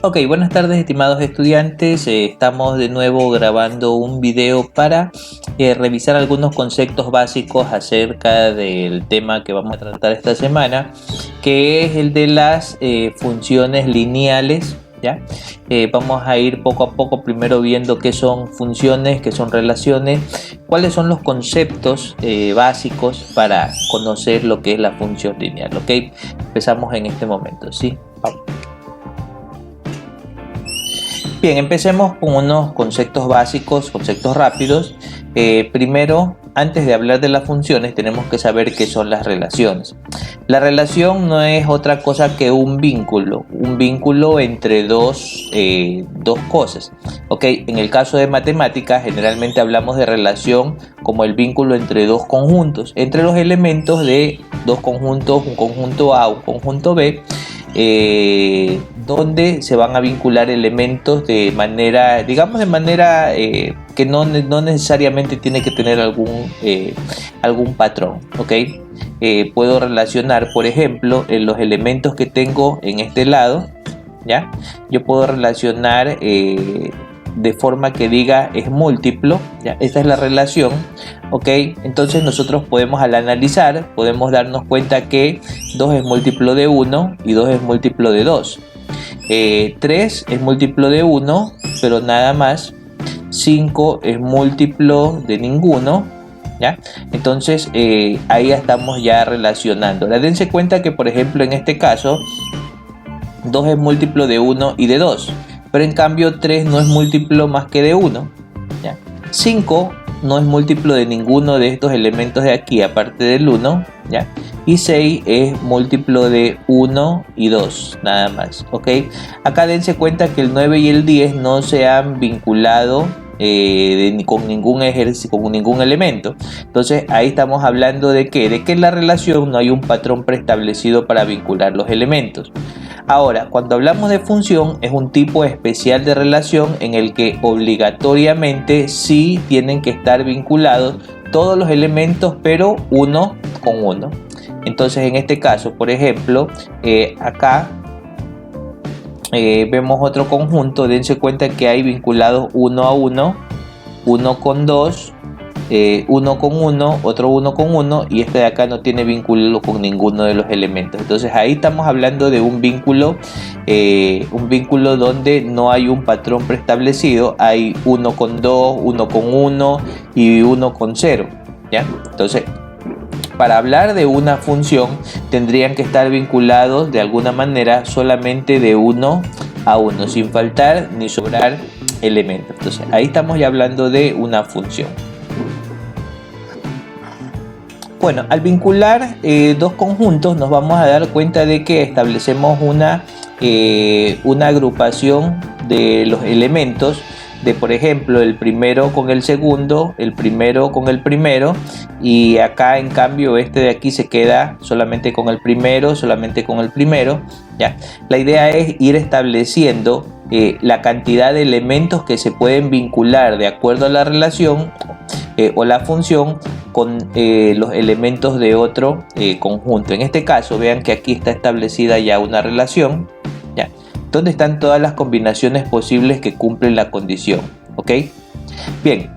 Ok, buenas tardes estimados estudiantes. Estamos de nuevo grabando un video para revisar algunos conceptos básicos acerca del tema que vamos a tratar esta semana, que es el de las funciones lineales. ¿Ya? Vamos a ir poco a poco primero viendo qué son funciones, qué son relaciones, cuáles son los conceptos básicos para conocer lo que es la función lineal. Ok, empezamos en este momento, ¿sí? Vamos. Bien, empecemos con unos conceptos básicos, conceptos rápidos. Primero, antes de hablar de las funciones, tenemos que saber qué son las relaciones. La relación no es otra cosa que un vínculo entre dos cosas. ¿Ok? En el caso de matemáticas, generalmente hablamos de relación como el vínculo entre dos conjuntos, entre los elementos de dos conjuntos, un conjunto A, un conjunto B. Donde se van a vincular elementos de manera, digamos de manera que no necesariamente tiene que tener algún patrón, ¿ok? Puedo relacionar, por ejemplo, los elementos que tengo en este lado, ¿ya? Yo puedo relacionar de forma que diga es múltiplo, ¿ya? Esta es la relación, ¿ok? Entonces nosotros podemos, al analizar, podemos darnos cuenta que 2 es múltiplo de 1 y 2 es múltiplo de 2. 3 es múltiplo de 1, pero nada más. 5 es múltiplo de ninguno, ¿ya? Entonces ahí estamos ya relacionando. Ahora dense cuenta que, por ejemplo, en este caso 2 es múltiplo de 1 y de 2, pero en cambio 3 no es múltiplo más que de 1, ¿ya? 5 no es múltiplo de ninguno de estos elementos de aquí aparte del 1, ¿ya? Y 6 es múltiplo de 1 y 2, nada más, ¿ok? Acá dense cuenta que el 9 y el 10 no se han vinculado con ningún elemento. Entonces ahí estamos hablando de que en la relación no hay un patrón preestablecido para vincular los elementos. Ahora, cuando hablamos de función, es un tipo especial de relación en el que obligatoriamente sí tienen que estar vinculados todos los elementos, pero uno con uno. Entonces, en este caso, por ejemplo, acá vemos otro conjunto. Dense cuenta que hay vinculados 1 a 1, 1 con 2, 1 con 1, otro 1 con 1, y este de acá no tiene vínculo con ninguno de los elementos. Entonces ahí estamos hablando de un vínculo donde no hay un patrón preestablecido. Hay 1 con 2, 1 con 1 y 1 con 0, ¿ya? Entonces, para hablar de una función tendrían que estar vinculados de alguna manera solamente de 1 a 1, sin faltar ni sobrar elementos. Entonces ahí estamos ya hablando de una función. Bueno, al vincular dos conjuntos nos vamos a dar cuenta de que establecemos una agrupación de los elementos de, por ejemplo, el primero con el segundo, el primero con el primero, y acá en cambio este de aquí se queda solamente con el primero, ¿ya? La idea es ir estableciendo la cantidad de elementos que se pueden vincular de acuerdo a la relación o la función con los elementos de otro conjunto. En este caso, vean que aquí está establecida ya una relación, ¿ya? Donde están todas las combinaciones posibles que cumplen la condición, ¿ok? Bien,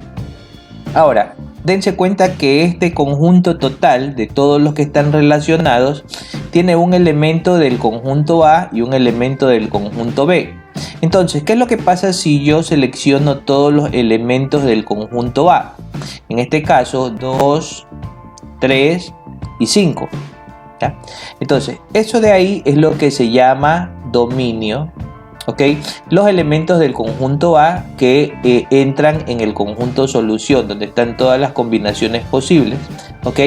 ahora dense cuenta que este conjunto total de todos los que están relacionados tiene un elemento del conjunto A y un elemento del conjunto B. Entonces, ¿qué es lo que pasa si yo selecciono todos los elementos del conjunto A? En este caso, 2, 3 y 5. ¿Ya? Entonces, eso de ahí es lo que se llama dominio, ¿ok? Los elementos del conjunto A que entran en el conjunto solución, donde están todas las combinaciones posibles, ¿ok?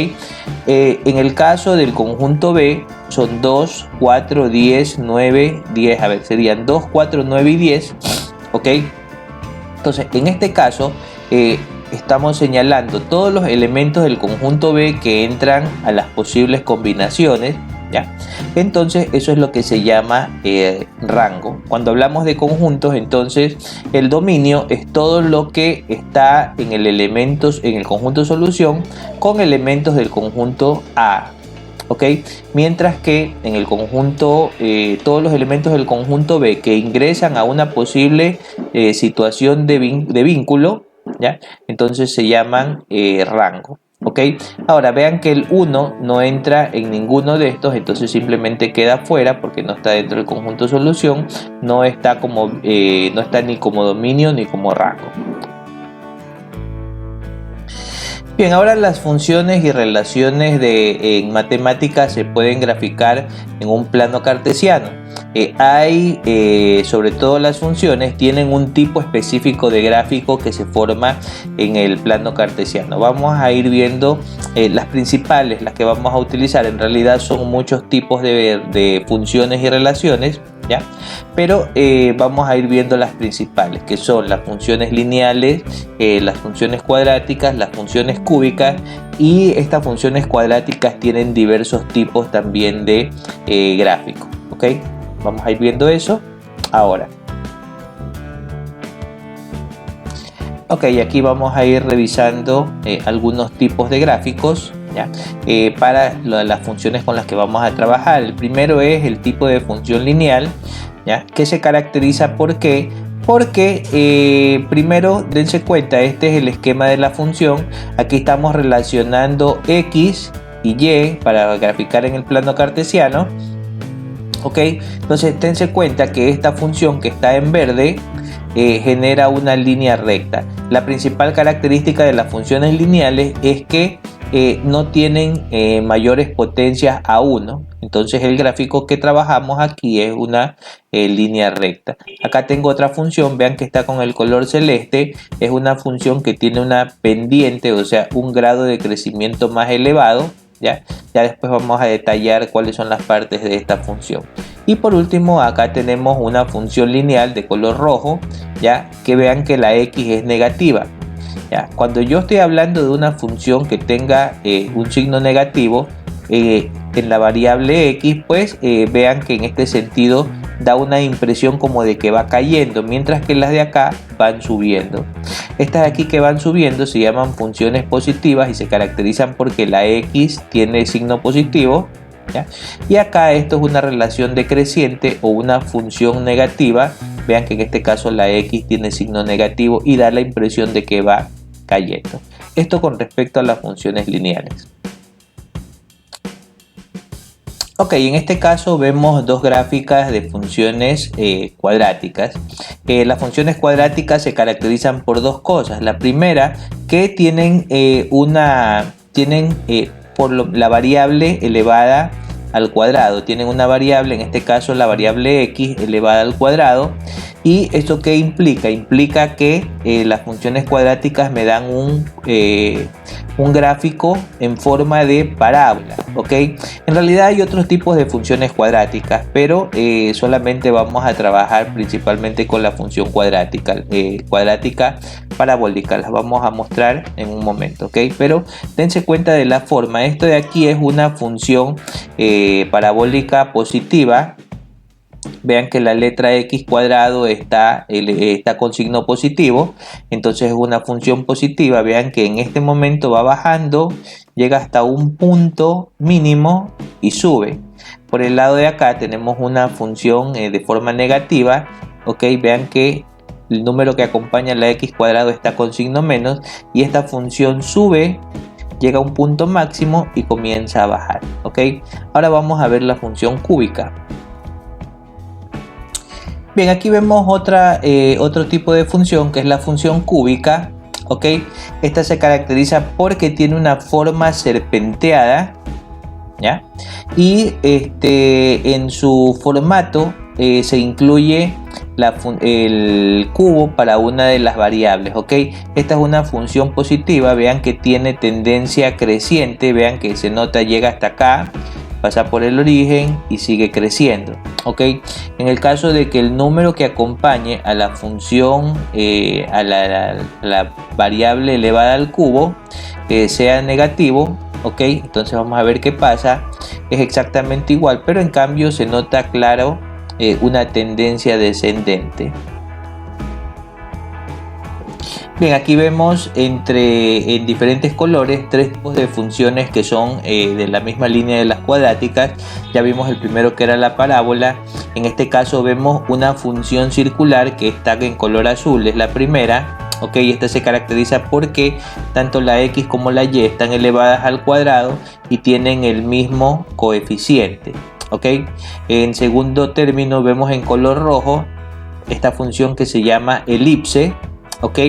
En el caso del conjunto B son 2, 4, 10, 9, 10, a ver, serían 2, 4, 9 y 10, ¿ok? Entonces, en este caso, estamos señalando todos los elementos del conjunto B que entran a las posibles combinaciones, ¿ya? Entonces eso es lo que se llama rango. Cuando hablamos de conjuntos, entonces el dominio es todo lo que está en el conjunto solución con elementos del conjunto A, ¿ok? Mientras que en el conjunto, todos los elementos del conjunto B que ingresan a una posible situación de vínculo, ¿ya? Entonces se llaman rango. ¿Ok? Ahora vean que el 1 no entra en ninguno de estos, entonces simplemente queda fuera porque no está dentro del conjunto solución, no está ni como dominio ni como rango. Bien, ahora las funciones y relaciones en matemáticas se pueden graficar en un plano cartesiano. Sobre todo las funciones, tienen un tipo específico de gráfico que se forma en el plano cartesiano. Vamos a ir viendo las principales, las que vamos a utilizar. En realidad son muchos tipos de funciones y relaciones, ¿ya? Pero vamos a ir viendo las principales, que son las funciones lineales, las funciones cuadráticas, las funciones cúbicas, y estas funciones cuadráticas tienen diversos tipos también de gráficos, ¿ok? Vamos a ir viendo eso ahora. Ok, aquí vamos a ir revisando algunos tipos de gráficos, ¿ya? Para las funciones con las que vamos a trabajar. El primero es el tipo de función lineal, ¿ya? Que se caracteriza ¿por qué? Porque primero dense cuenta, este es el esquema de la función. Aquí estamos relacionando X y Y para graficar en el plano cartesiano. Ok, entonces dense cuenta que esta función que está en verde genera una línea recta. La principal característica de las funciones lineales es que no tienen mayores potencias a 1. Entonces el gráfico que trabajamos aquí es una línea recta. Acá tengo otra función, vean que está con el color celeste. Es una función que tiene una pendiente, o sea, un grado de crecimiento más elevado. Ya después vamos a detallar cuáles son las partes de esta función. Y por último, acá tenemos una función lineal de color rojo, ya que vean que la X es negativa. ¿Ya? Cuando yo estoy hablando de una función que tenga un signo negativo en la variable X, pues vean que en este sentido da una impresión como de que va cayendo, mientras que las de acá van subiendo. Estas de aquí que van subiendo se llaman funciones positivas y se caracterizan porque la X tiene signo positivo, ¿ya? Y acá esto es una relación decreciente o una función negativa. Vean que en este caso la X tiene signo negativo y da la impresión de que va cayendo. Esto con respecto a las funciones lineales. Ok, en este caso vemos dos gráficas de funciones cuadráticas. Las funciones cuadráticas se caracterizan por dos cosas. La primera, que tienen la variable elevada al cuadrado. Tienen una variable, en este caso la variable x elevada al cuadrado. ¿Y esto qué implica? Implica que las funciones cuadráticas me dan un gráfico en forma de parábola, ¿ok? En realidad hay otros tipos de funciones cuadráticas, pero solamente vamos a trabajar principalmente con la función cuadrática parabólica. Las vamos a mostrar en un momento, ¿ok? Pero dense cuenta de la forma. Esto de aquí es una función parabólica positiva. Vean que la letra x cuadrado está con signo positivo, entonces es una función positiva. Vean que en este momento va bajando, llega hasta un punto mínimo y sube. Por el lado de acá tenemos una función de forma negativa, ok. Vean que el número que acompaña a la x cuadrado está con signo menos y esta función sube, llega a un punto máximo y comienza a bajar, ok. Ahora vamos a ver la función cúbica. Bien, aquí vemos otro tipo de función que es la función cúbica, ¿ok? Esta se caracteriza porque tiene una forma serpenteada, ¿ya? Y en su formato se incluye el cubo para una de las variables, ¿ok? Esta es una función positiva, vean que tiene tendencia creciente, vean que se nota, llega hasta acá, pasa por el origen y sigue creciendo, ¿ok? En el caso de que el número que acompañe a la función, a la variable elevada al cubo, sea negativo, ¿ok? Entonces vamos a ver qué pasa. Es exactamente igual, pero en cambio se nota claro una tendencia descendente. Bien, aquí vemos en diferentes colores tres tipos de funciones que son de la misma línea de las cuadráticas. Ya vimos el primero que era la parábola. En este caso vemos una función circular que está en color azul, es la primera. Ok, esta se caracteriza porque tanto la x como la y están elevadas al cuadrado y tienen el mismo coeficiente. Ok, en segundo término vemos en color rojo esta función que se llama elipse. Ok,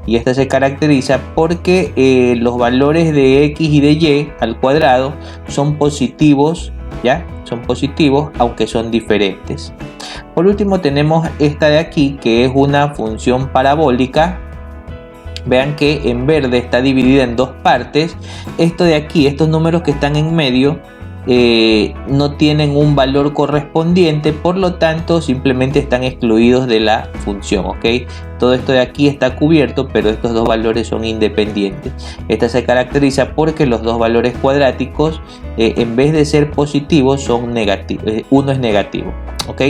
y esta se caracteriza porque los valores de x y de y al cuadrado son positivos, ¿ya? Son positivos aunque son diferentes. Por último tenemos esta de aquí, que es una función parabólica. Vean que en verde está dividida en dos partes. Esto de aquí, estos números que están en medio, no tienen un valor correspondiente, por lo tanto simplemente están excluidos de la función. Ok, todo esto de aquí está cubierto, pero estos dos valores son independientes. Esta se caracteriza porque los dos valores cuadráticos, en vez de ser positivos, son negativos. Uno es negativo. Ok,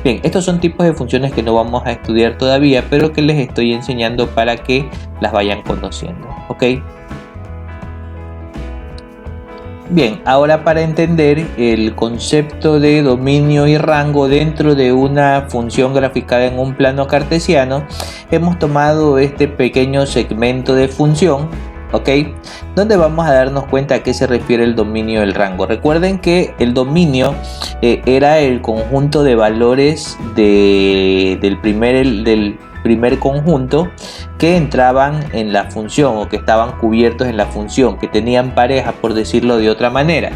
bien, estos son tipos de funciones que no vamos a estudiar todavía, pero que les estoy enseñando para que las vayan conociendo. Ok, bien, ahora para entender el concepto de dominio y rango dentro de una función graficada en un plano cartesiano, hemos tomado este pequeño segmento de función, ¿ok? Donde vamos a darnos cuenta a qué se refiere el dominio y el rango. Recuerden que el dominio era el conjunto de valores del primer conjunto que entraban en la función o que estaban cubiertos en la función, que tenían pareja, por decirlo de otra manera.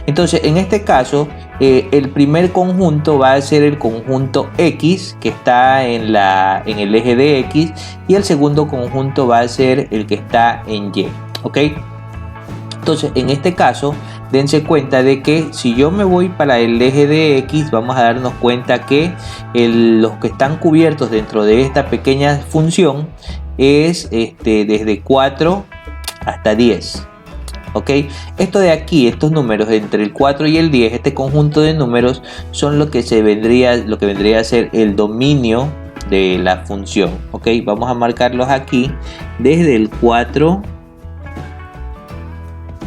Entonces, en este caso, el primer conjunto va a ser el conjunto X, que está en el eje de X, y el segundo conjunto va a ser el que está en Y. ¿Ok? Entonces, en este caso, dense cuenta de que si yo me voy para el eje de X, vamos a darnos cuenta que los que están cubiertos dentro de esta pequeña función es desde 4 hasta 10. ¿Ok? Esto de aquí, estos números entre el 4 y el 10, este conjunto de números son lo que vendría a ser el dominio de la función. ¿Ok? Vamos a marcarlos aquí desde el 4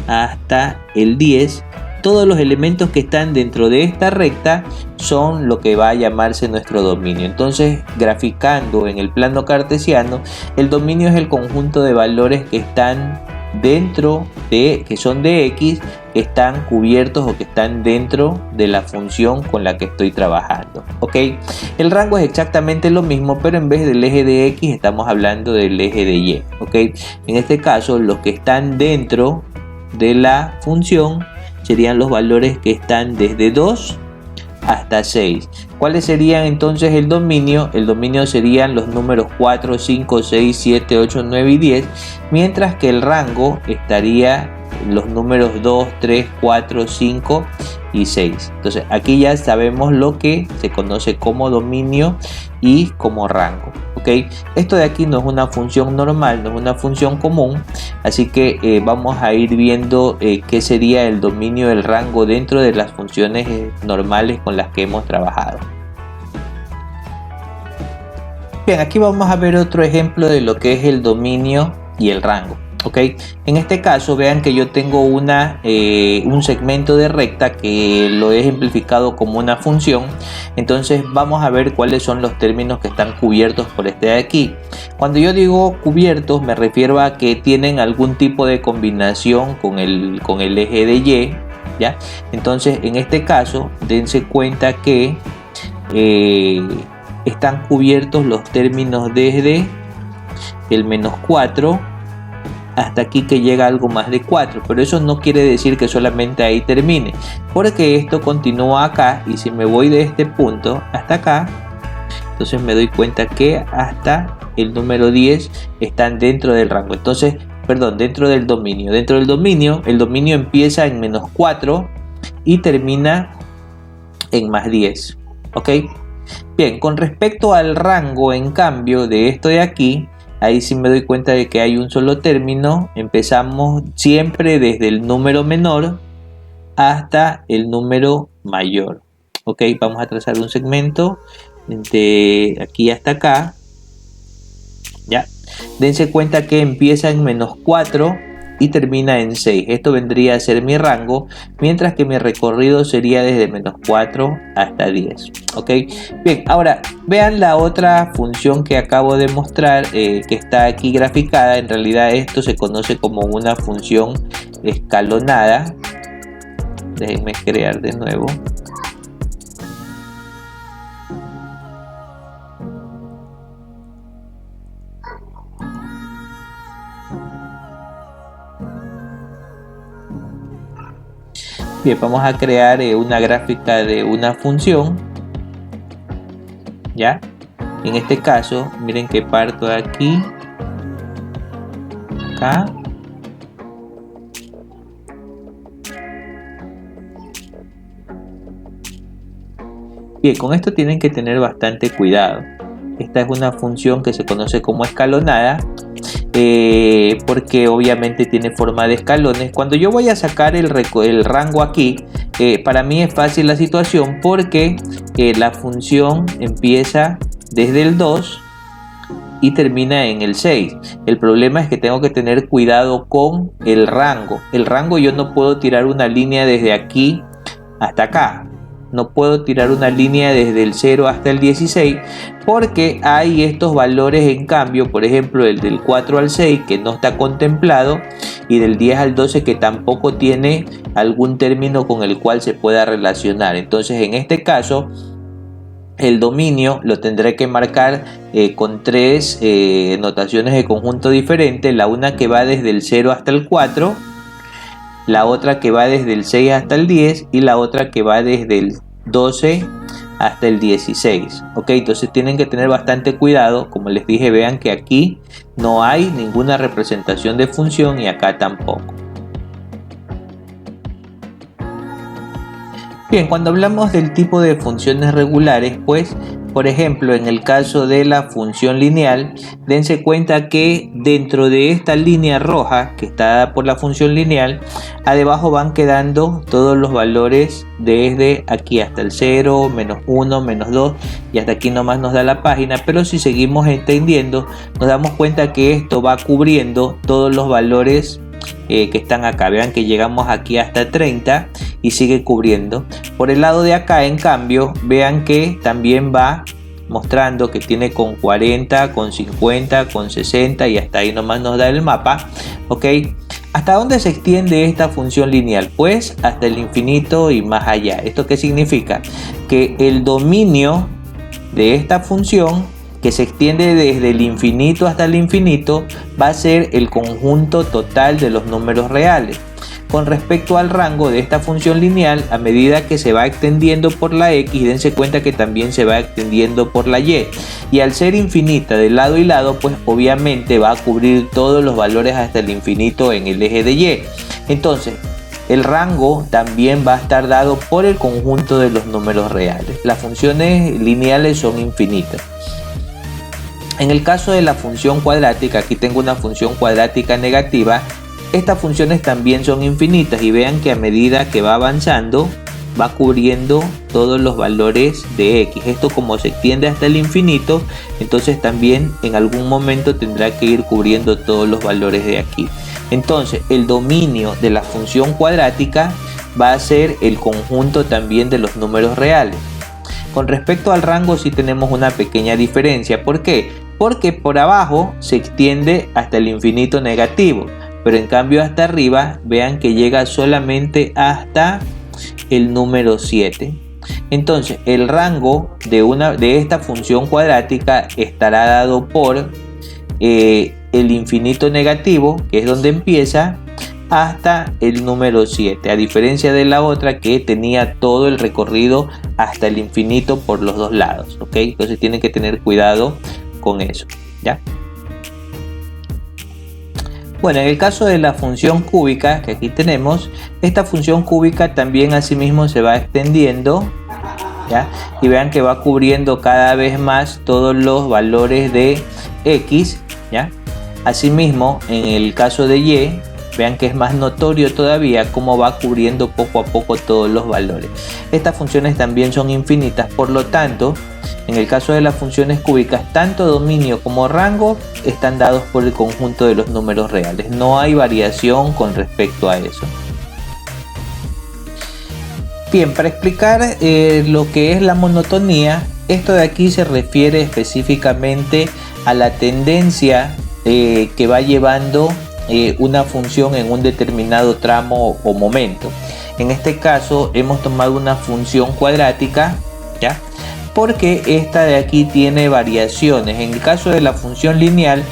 hasta el 10. Todos los elementos que están dentro de esta recta son lo que va a llamarse nuestro dominio. Entonces, graficando en el plano cartesiano, el dominio es el conjunto de valores que están dentro que son de X, que están cubiertos o que están dentro de la función con la que estoy trabajando. ¿Ok? El rango es exactamente lo mismo, pero en vez del eje de X estamos hablando del eje de Y. ¿Ok? En este caso, los que están dentro de la función serían los valores que están desde 2 hasta 6. ¿Cuáles serían entonces el dominio? El dominio serían los números 4, 5, 6, 7, 8, 9 y 10, mientras que el rango estaría los números 2, 3, 4, 5 y 6. Entonces aquí ya sabemos lo que se conoce como dominio y como rango. ¿Ok? Esto de aquí no es una función normal, no es una función común, así que vamos a ir viendo qué sería el dominio del rango dentro de las funciones normales con las que hemos trabajado. Bien, aquí vamos a ver otro ejemplo de lo que es el dominio y el rango. ¿Ok? En este caso vean que yo tengo un segmento de recta que lo he ejemplificado como una función. Entonces vamos a ver cuáles son los términos que están cubiertos por este de aquí. Cuando yo digo cubiertos me refiero a que tienen algún tipo de combinación con el eje de Y, ¿ya? Entonces en este caso dense cuenta que están cubiertos los términos desde el menos 4 hasta aquí, que llega algo más de 4, pero eso no quiere decir que solamente ahí termine, porque esto continúa acá, y si me voy de este punto hasta acá, entonces me doy cuenta que hasta el número 10 están dentro del rango. Entonces, perdón, dentro del dominio. Dentro del dominio, el dominio empieza en menos 4 y termina en más 10. ¿Ok? Bien, con respecto al rango, en cambio, de esto de aquí, ahí sí me doy cuenta de que hay un solo término. Empezamos siempre desde el número menor hasta el número mayor. Ok, vamos a trazar un segmento de aquí hasta acá. Ya. Dense cuenta que empieza en -4 y termina en 6. Esto vendría a ser mi rango, mientras que mi recorrido sería desde -4 hasta 10. ¿Ok? Bien, ahora vean la otra función que acabo de mostrar, que está aquí graficada. En realidad esto se conoce como una función escalonada. Déjenme crear de nuevo. Bien, vamos a crear una gráfica de una función. ¿Ya? En este caso, miren que parto de aquí, acá, bien, con esto tienen que tener bastante cuidado. Esta es una función que se conoce como escalonada, porque obviamente tiene forma de escalones. Cuando yo voy a sacar el rango aquí, para mí es fácil la situación, porque la función empieza desde el 2 y termina en el 6. El problema es que tengo que tener cuidado con el rango. El rango, yo no puedo tirar una línea desde aquí hasta acá. No puedo tirar una línea desde el 0 hasta el 16, porque hay estos valores en cambio, por ejemplo el del 4 al 6 que no está contemplado, y del 10 al 12 que tampoco tiene algún término con el cual se pueda relacionar. Entonces en este caso el dominio lo tendré que marcar con tres notaciones de conjunto diferentes. La una que va desde el 0 hasta el 4, la otra que va desde el 6 hasta el 10 y la otra que va desde el 12 hasta el 16. Ok, entonces tienen que tener bastante cuidado. Como les dije, vean que aquí no hay ninguna representación de función y acá tampoco. Bien, cuando hablamos del tipo de funciones regulares, pues por ejemplo en el caso de la función lineal, dense cuenta que dentro de esta línea roja que está dada por la función lineal, abajo van quedando todos los valores desde aquí hasta el 0, -1, -2 y hasta aquí nomás nos da la página. Pero si seguimos entendiendo, nos damos cuenta que esto va cubriendo todos los valores que están acá. Vean que llegamos aquí hasta 30 y sigue cubriendo. Por el lado de acá, en cambio, vean que también va mostrando que tiene con 40, con 50, con 60 y hasta ahí nomás nos da el mapa. Ok, ¿hasta dónde se extiende esta función lineal? Pues hasta el infinito y más allá. ¿Esto qué significa? Que el dominio de esta función, que se extiende desde el infinito hasta el infinito, va a ser el conjunto total de los números reales. Con respecto al rango de esta función lineal, a medida que se va extendiendo por la x, dense cuenta que también se va extendiendo por la y. Y al ser infinita de lado y lado, pues obviamente va a cubrir todos los valores hasta el infinito en el eje de y. Entonces, el rango también va a estar dado por el conjunto de los números reales. Las funciones lineales son infinitas. En el caso de la función cuadrática, aquí tengo una función cuadrática negativa. Estas funciones también son infinitas y vean que a medida que va avanzando va cubriendo todos los valores de x. Esto, como se extiende hasta el infinito, entonces también en algún momento tendrá que ir cubriendo todos los valores de aquí. Entonces el dominio de la función cuadrática va a ser el conjunto también de los números reales. Con respecto al rango sí tenemos una pequeña diferencia. ¿Por qué? Porque por abajo se extiende hasta el infinito negativo, pero en cambio hasta arriba vean que llega solamente hasta el número 7. Entonces el rango de esta función cuadrática estará dado por el infinito negativo, que es donde empieza, hasta el número 7, a diferencia de la otra que tenía todo el recorrido hasta el infinito por los dos lados. ¿Ok? Entonces tienen que tener cuidado con eso, ¿ya? Bueno, en el caso de la función cúbica que aquí tenemos, esta función cúbica también asimismo se va extendiendo, ¿ya? Y vean que va cubriendo cada vez más todos los valores de x, ¿ya? Asimismo, en el caso de y, Vean que es más notorio todavía cómo va cubriendo poco a poco todos los valores. Estas funciones también son infinitas, por lo tanto, en el caso de las funciones cúbicas, tanto dominio como rango están dados por el conjunto de los números reales. No hay variación con respecto a eso. Bien, para explicar lo que es la monotonía, esto de aquí se refiere específicamente a la tendencia que va llevando una función en un determinado tramo o momento. En este caso hemos tomado una función cuadrática, ¿ya? Porque esta de aquí tiene variaciones. En el caso de la función lineal,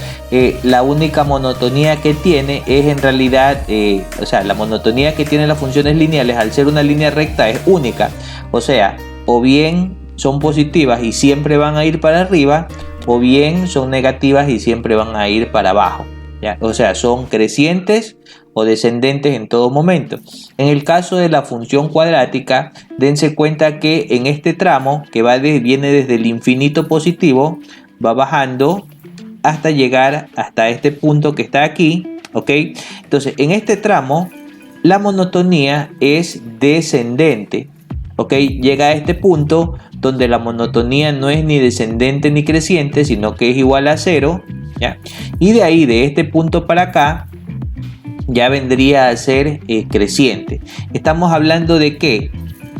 la única monotonía que tiene es en realidad, la monotonía que tienen las funciones lineales al ser una línea recta es única. O sea, o bien son positivas y siempre van a ir para arriba, o bien son negativas y siempre van a ir para abajo, ¿ya? O sea, son crecientes o descendentes en todo momento. En el caso de la función cuadrática, dense cuenta que en este tramo que viene desde el infinito positivo, va bajando hasta llegar hasta este punto que está aquí, ¿ok? Entonces, en este tramo, la monotonía es descendente, ¿ok? Llega a este punto donde la monotonía no es ni descendente ni creciente, sino que es igual a 0, ¿ya? Y de ahí, de este punto para acá, ya vendría a ser creciente. Estamos hablando de que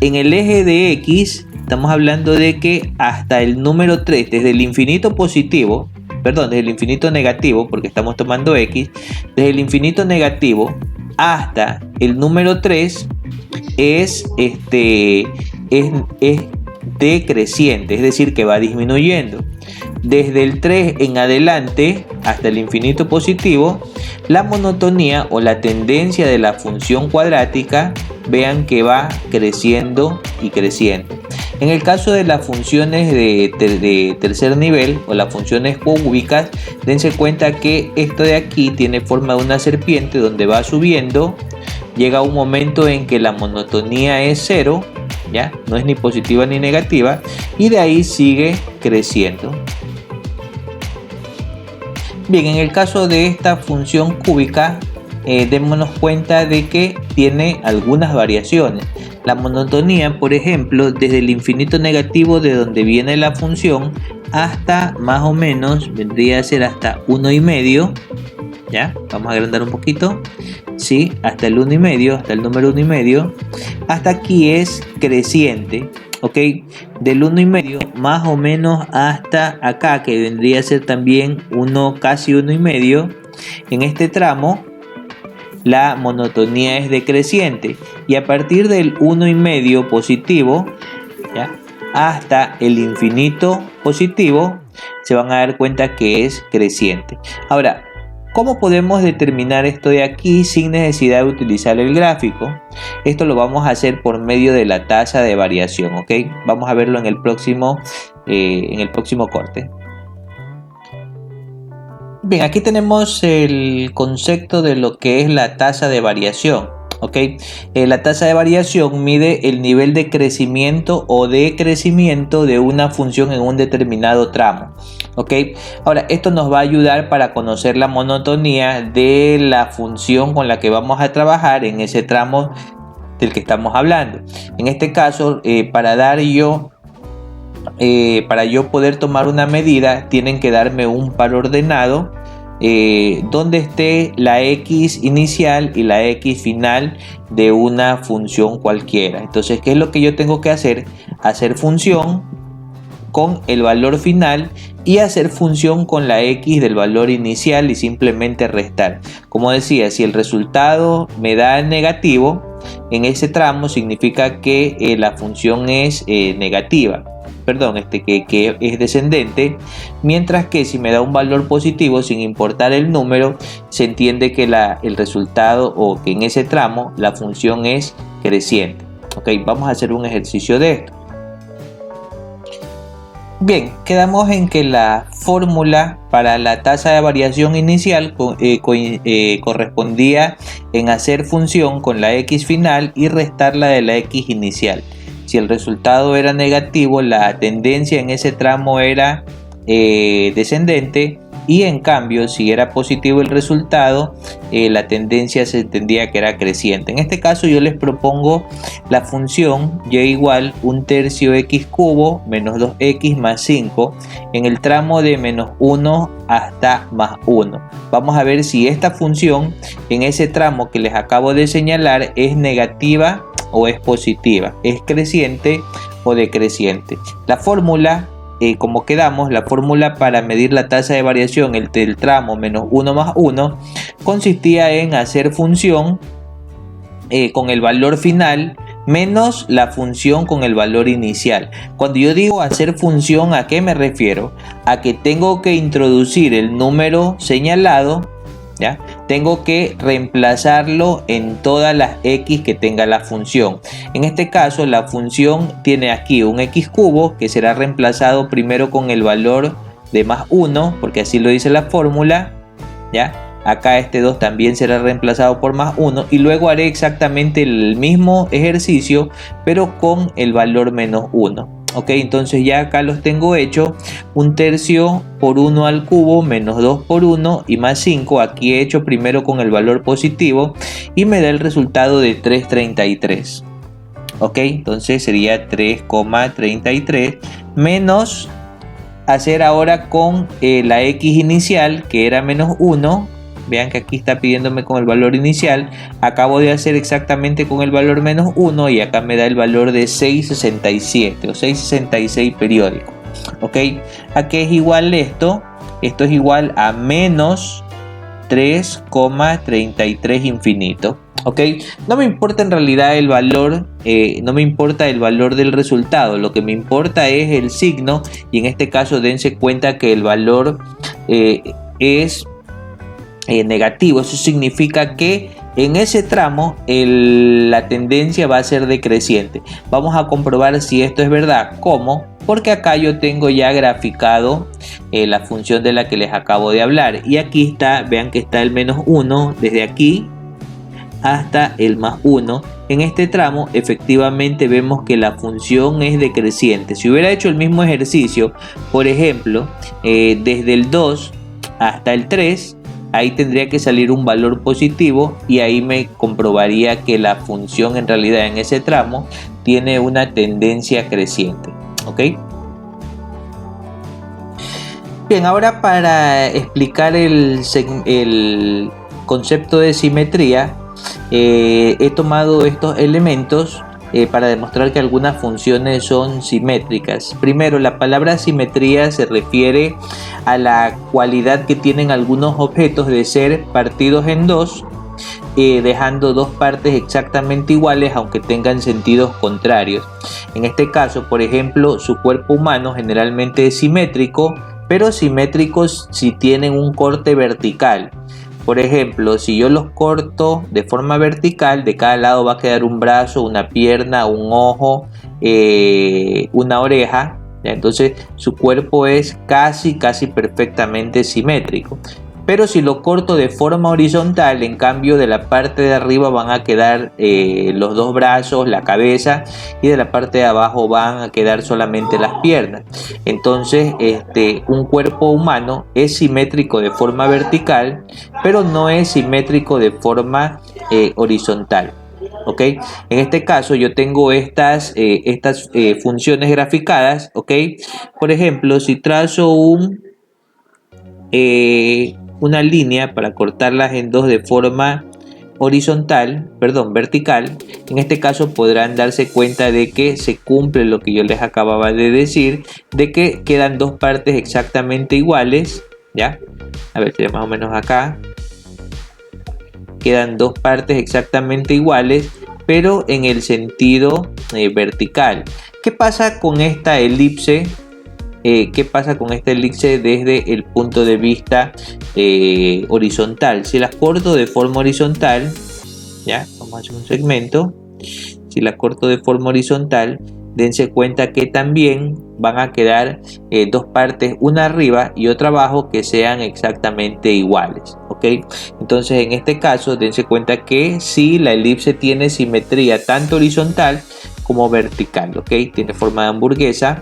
en el eje de X, estamos hablando de que hasta el número 3, desde el infinito positivo, perdón, desde el infinito negativo, porque estamos tomando X, desde el infinito negativo hasta el número 3 es decreciente, es decir, que va disminuyendo. Desde el 3 en adelante hasta el infinito positivo, la monotonía o la tendencia de la función cuadrática, vean que va creciendo y creciendo. En el caso de las funciones de tercer nivel o las funciones cúbicas, dense cuenta que esto de aquí tiene forma de una serpiente donde va subiendo. Llega un momento en que la monotonía es 0, ¿ya? No es ni positiva ni negativa, y de ahí sigue creciendo. Bien, en el caso de esta función cúbica, démonos cuenta de que tiene algunas variaciones. La monotonía, por ejemplo, desde el infinito negativo de donde viene la función hasta más o menos, vendría a ser hasta 1,5, ¿ya? Vamos a agrandar un poquito, ¿sí? Hasta el 1,5, hasta el número 1,5, hasta aquí es creciente. ¿Ok? Del 1,5 más o menos hasta acá, que vendría a ser también casi 1,5. En este tramo la monotonía es decreciente, y a partir del 1,5 positivo, ¿ya?, hasta el infinito positivo, se van a dar cuenta que es creciente. Ahora, ¿cómo podemos determinar esto de aquí sin necesidad de utilizar el gráfico? Esto lo vamos a hacer por medio de la tasa de variación, ¿ok? Vamos a verlo en el próximo corte. Bien, aquí tenemos el concepto de lo que es la tasa de variación, ¿ok? La tasa de variación mide el nivel de crecimiento o decrecimiento de una función en un determinado tramo, ¿ok? Ahora, esto nos va a ayudar para conocer la monotonía de la función con la que vamos a trabajar en ese tramo del que estamos hablando. En este caso, para yo poder tomar una medida, tienen que darme un par ordenado donde esté la X inicial y la X final de una función cualquiera. Entonces, ¿qué es lo que yo tengo que hacer? Hacer función con el valor final y hacer función con la X del valor inicial y simplemente restar. Como decía, si el resultado me da negativo en ese tramo, significa que la función es negativa. Perdón, que es descendente, mientras que si me da un valor positivo sin importar el número, se entiende que el resultado, o que en ese tramo la función es creciente. Ok, vamos a hacer un ejercicio de esto. Bien, quedamos en que la fórmula para la tasa de variación inicial correspondía en hacer función con la X final y restarla de la X inicial. Si el resultado era negativo, la tendencia en ese tramo era descendente, y en cambio si era positivo el resultado, la tendencia se entendía que era creciente. En este caso yo les propongo la función y igual 1/3 x cubo menos 2x más 5 en el tramo de menos 1 hasta más 1. Vamos a ver si esta función en ese tramo que les acabo de señalar es negativa o es positiva, es creciente o decreciente. La fórmula, como quedamos, la fórmula para medir la tasa de variación del tramo menos 1 más 1 consistía en hacer función con el valor final menos la función con el valor inicial. Cuando yo digo hacer función, ¿a qué me refiero? A que tengo que introducir el número señalado, ¿ya? Tengo que reemplazarlo en todas las x que tenga la función. En este caso la función tiene aquí un x cubo que será reemplazado primero con el valor de más 1, porque así lo dice la fórmula, ¿ya? Acá este 2 también será reemplazado por más 1 y luego haré exactamente el mismo ejercicio pero con el valor menos 1. Ok, entonces ya acá los tengo hechos. 1/3 por 1 al cubo menos 2 por 1 y más 5. Aquí he hecho primero con el valor positivo y me da el resultado de 3,33. Ok, entonces sería 3,33 menos hacer ahora con la x inicial que era menos 1. Vean que aquí está pidiéndome con el valor inicial. Acabo de hacer exactamente con el valor menos 1 y acá me da el valor de 6,67 o 6,66 periódico. Ok, ¿a qué es igual esto? Esto es igual a menos 3,33 infinito. Ok, no me importa en realidad el valor, no me importa el valor del resultado, lo que me importa es el signo y en este caso dense cuenta que el valor es negativo. Eso significa que en ese tramo la tendencia va a ser decreciente. Vamos a comprobar si esto es verdad. ¿Cómo? Porque acá yo tengo ya graficado la función de la que les acabo de hablar y aquí está, vean que está el menos 1 desde aquí hasta el más 1. En este tramo efectivamente vemos que la función es decreciente. Si hubiera hecho el mismo ejercicio, por ejemplo, desde el 2 hasta el 3, ahí tendría que salir un valor positivo y ahí me comprobaría que la función en realidad en ese tramo tiene una tendencia creciente. ¿Ok? Bien, ahora para explicar el concepto de simetría, he tomado estos elementos para demostrar que algunas funciones son simétricas. Primero, la palabra simetría se refiere a la cualidad que tienen algunos objetos de ser partidos en dos, dejando dos partes exactamente iguales aunque tengan sentidos contrarios. En este caso, por ejemplo, su cuerpo humano generalmente es simétrico, pero simétricos si tienen un corte vertical. Por ejemplo, si yo los corto de forma vertical, de cada lado va a quedar un brazo, una pierna, un ojo, una oreja. ¿Ya? Entonces su cuerpo es casi perfectamente simétrico. Pero si lo corto de forma horizontal, en cambio de la parte de arriba van a quedar los dos brazos, la cabeza, y de la parte de abajo van a quedar solamente las piernas. Entonces un cuerpo humano es simétrico de forma vertical, pero no es simétrico de forma horizontal. ¿Ok? En este caso yo tengo estas funciones graficadas. ¿Ok? Por ejemplo, si trazo una línea para cortarlas en dos de forma vertical, en este caso podrán darse cuenta de que se cumple lo que yo les acababa de decir, de que quedan dos partes exactamente iguales. ¿Ya? A ver, sería más o menos acá. Quedan dos partes exactamente iguales, pero en el sentido vertical. ¿Qué pasa con esta elipse? ¿Qué pasa con esta elipse desde el punto de vista horizontal? Si las corto de forma horizontal, ¿ya? Vamos a hacer un segmento. Si las corto de forma horizontal, dense cuenta que también van a quedar dos partes, una arriba y otra abajo, que sean exactamente iguales. ¿Ok? Entonces en este caso dense cuenta que sí, la elipse tiene simetría tanto horizontal como vertical. ¿Ok? Tiene forma de hamburguesa.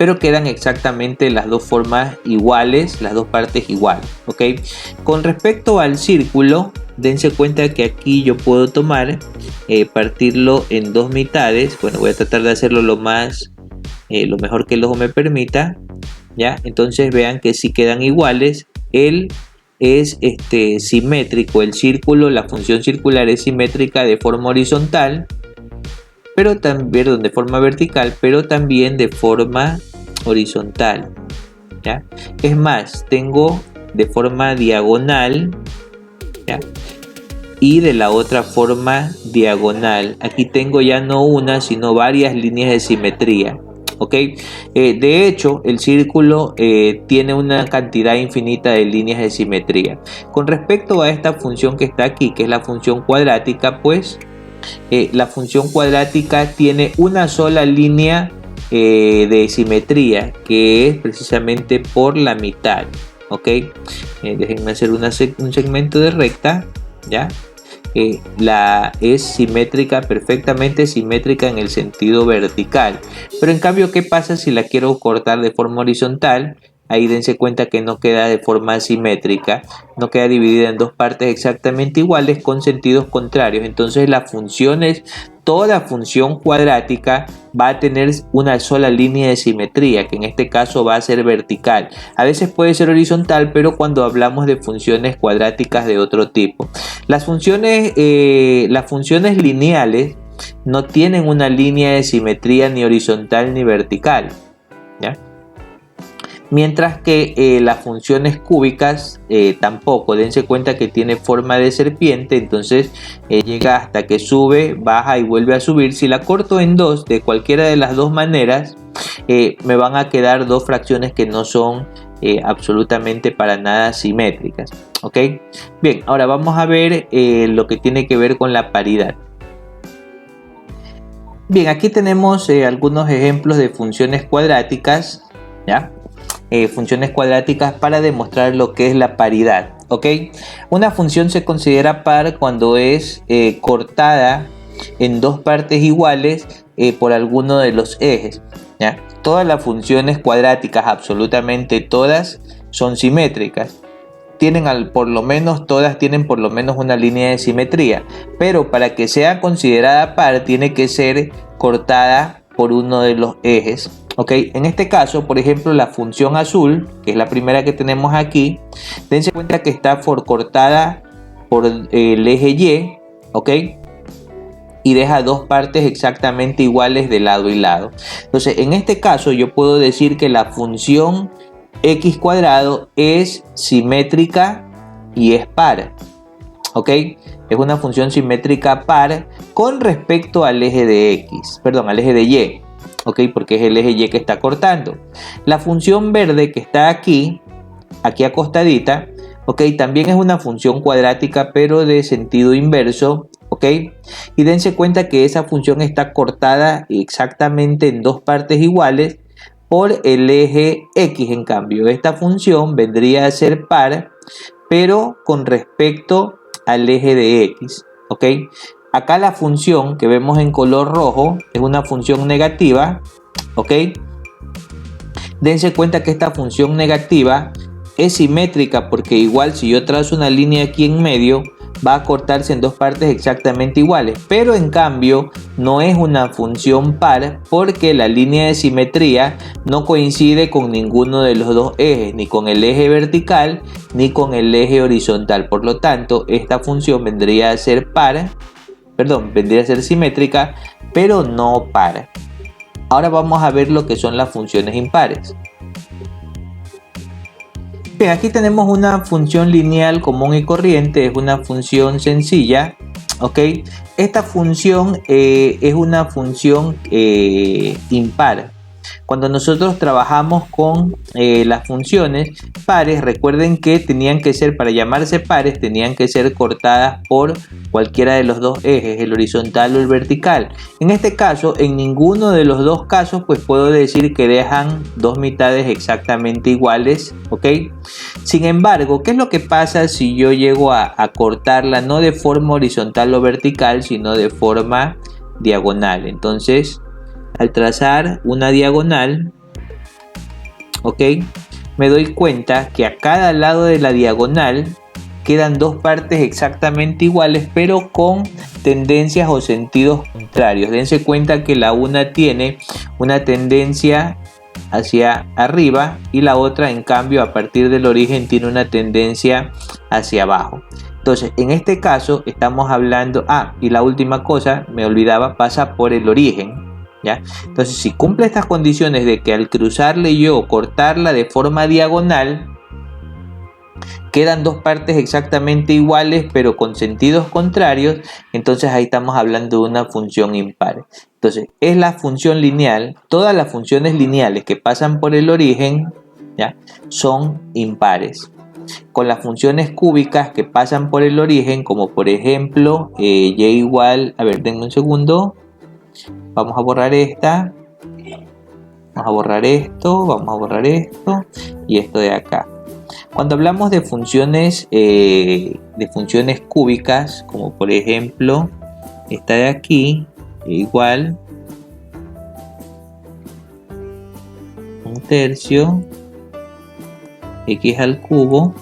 pero quedan exactamente las dos formas iguales, las dos partes iguales, ¿ok? Con respecto al círculo, dense cuenta que aquí yo puedo tomar, partirlo en dos mitades. Bueno, voy a tratar de hacerlo lo mejor que el ojo me permita, ¿ya? Entonces vean que si quedan iguales. Él es simétrico, el círculo, la función circular es simétrica de forma horizontal, pero también de forma vertical, pero también de forma horizontal, ¿ya? Es más, tengo de forma diagonal, ¿ya? Y de la otra forma diagonal. Aquí tengo ya no una, sino varias líneas de simetría, ¿ok? De hecho, el círculo tiene una cantidad infinita de líneas de simetría. Con respecto a esta función que está aquí, que es la función cuadrática, pues la función cuadrática tiene una sola línea de simetría, que es precisamente por la mitad, ¿ok? Déjenme hacer un segmento de recta, ¿ya? Es simétrica, perfectamente simétrica en el sentido vertical, pero en cambio, ¿qué pasa si la quiero cortar de forma horizontal? Ahí dense cuenta que no queda de forma simétrica, no queda dividida en dos partes exactamente iguales con sentidos contrarios. Entonces toda función cuadrática va a tener una sola línea de simetría, que en este caso va a ser vertical. A veces puede ser horizontal, pero cuando hablamos de funciones cuadráticas de otro tipo. Las funciones lineales no tienen una línea de simetría ni horizontal ni vertical, ¿ya? Mientras que las funciones cúbicas tampoco. Dense cuenta que tiene forma de serpiente, entonces llega hasta que sube, baja y vuelve a subir. Si la corto en dos, de cualquiera de las dos maneras, me van a quedar dos fracciones que no son absolutamente para nada simétricas, ¿ok? Bien, ahora vamos a ver lo que tiene que ver con la paridad. Bien, aquí tenemos algunos ejemplos de funciones cuadráticas, ¿ya? Funciones cuadráticas para demostrar lo que es la paridad, ¿ok? Una función se considera par cuando es cortada en dos partes iguales por alguno de los ejes, ¿ya? Todas las funciones cuadráticas, absolutamente todas, son simétricas. Todas tienen por lo menos una línea de simetría, pero para que sea considerada par tiene que ser cortada por uno de los ejes. Ok, en este caso, por ejemplo, la función azul, que es la primera que tenemos aquí, dense cuenta que está cortada por el eje Y, ok, y deja dos partes exactamente iguales de lado y lado. Entonces, en este caso, yo puedo decir que la función x cuadrado es simétrica y es par, ok, es una función simétrica par con respecto al eje de x, perdón, al eje de y. Ok, porque es el eje Y que está cortando. La función verde que está aquí acostadita, ok, también es una función cuadrática pero de sentido inverso, ok, y dense cuenta que esa función está cortada exactamente en dos partes iguales por el eje X. En cambio, esta función vendría a ser par pero con respecto al eje de X, ok. Acá la función que vemos en color rojo es una función negativa, ¿ok? Dense cuenta que esta función negativa es simétrica porque igual si yo trazo una línea aquí en medio va a cortarse en dos partes exactamente iguales, pero en cambio no es una función par porque la línea de simetría no coincide con ninguno de los dos ejes, ni con el eje vertical ni con el eje horizontal. Por lo tanto, esta función vendría a ser simétrica, pero no par. Ahora vamos a ver lo que son las funciones impares. Bien, aquí tenemos una función lineal común y corriente, es una función sencilla, ¿ok? Esta función es una función impar. Cuando nosotros trabajamos con las funciones pares, recuerden que para llamarse pares, tenían que ser cortadas por cualquiera de los dos ejes, el horizontal o el vertical. En este caso, en ninguno de los dos casos, pues puedo decir que dejan dos mitades exactamente iguales, ¿ok? Sin embargo, ¿qué es lo que pasa si yo llego a cortarla no de forma horizontal o vertical, sino de forma diagonal? Entonces, al trazar una diagonal, ¿ok? Me doy cuenta que a cada lado de la diagonal quedan dos partes exactamente iguales, pero con tendencias o sentidos contrarios. Dense cuenta que la una tiene una tendencia hacia arriba y la otra, en cambio, a partir del origen tiene una tendencia hacia abajo. Entonces, en este caso estamos hablando, y la última cosa, me olvidaba, pasa por el origen, ¿ya? Entonces, si cumple estas condiciones de que al cruzarle yo o cortarla de forma diagonal, quedan dos partes exactamente iguales pero con sentidos contrarios, entonces ahí estamos hablando de una función impar. Entonces, es la función lineal, todas las funciones lineales que pasan por el origen, ¿ya?, son impares. Con las funciones cúbicas que pasan por el origen, como por ejemplo y igual, a ver, denme un segundo, vamos a borrar esta, vamos a borrar esto, vamos a borrar esto y esto de acá. Cuando hablamos de funciones cúbicas, como por ejemplo esta de aquí, igual un tercio x al cubo.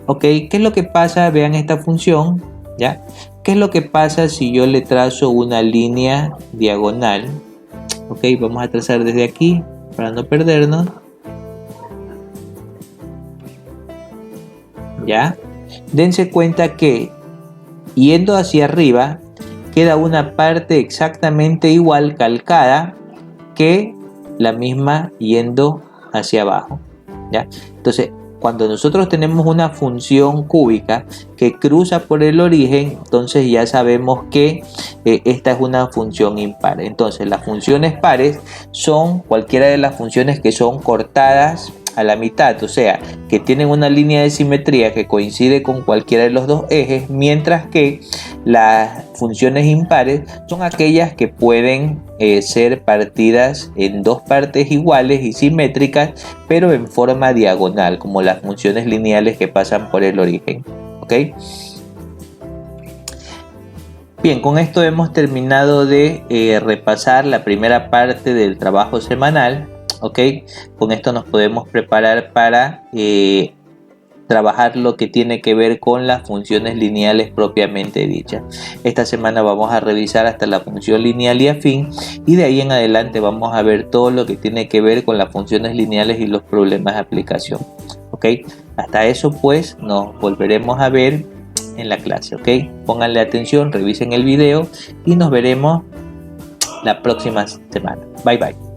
Ok, ¿qué es lo que pasa? Vean esta función, ¿ya? ¿Qué es lo que pasa si yo le trazo una línea diagonal? Ok, vamos a trazar desde aquí para no perdernos. ¿Ya? Dense cuenta que yendo hacia arriba queda una parte exactamente igual, calcada, que la misma yendo hacia abajo, ¿ya? Entonces, cuando nosotros tenemos una función cúbica que cruza por el origen, entonces ya sabemos que esta es una función impar. Entonces, las funciones pares son cualquiera de las funciones que son cortadas a la mitad, o sea, que tienen una línea de simetría que coincide con cualquiera de los dos ejes, mientras que las funciones impares son aquellas que pueden ser partidas en dos partes iguales y simétricas, pero en forma diagonal, como las funciones lineales que pasan por el origen. ¿Ok? Bien, con esto hemos terminado de repasar la primera parte del trabajo semanal. ¿Ok? Con esto nos podemos preparar para trabajar lo que tiene que ver con las funciones lineales propiamente dichas. Esta semana vamos a revisar hasta la función lineal y afín, y de ahí en adelante vamos a ver todo lo que tiene que ver con las funciones lineales y los problemas de aplicación. ¿Ok? Hasta eso pues nos volveremos a ver en la clase. ¿Ok? Pónganle atención, revisen el video y nos veremos la próxima semana. Bye bye.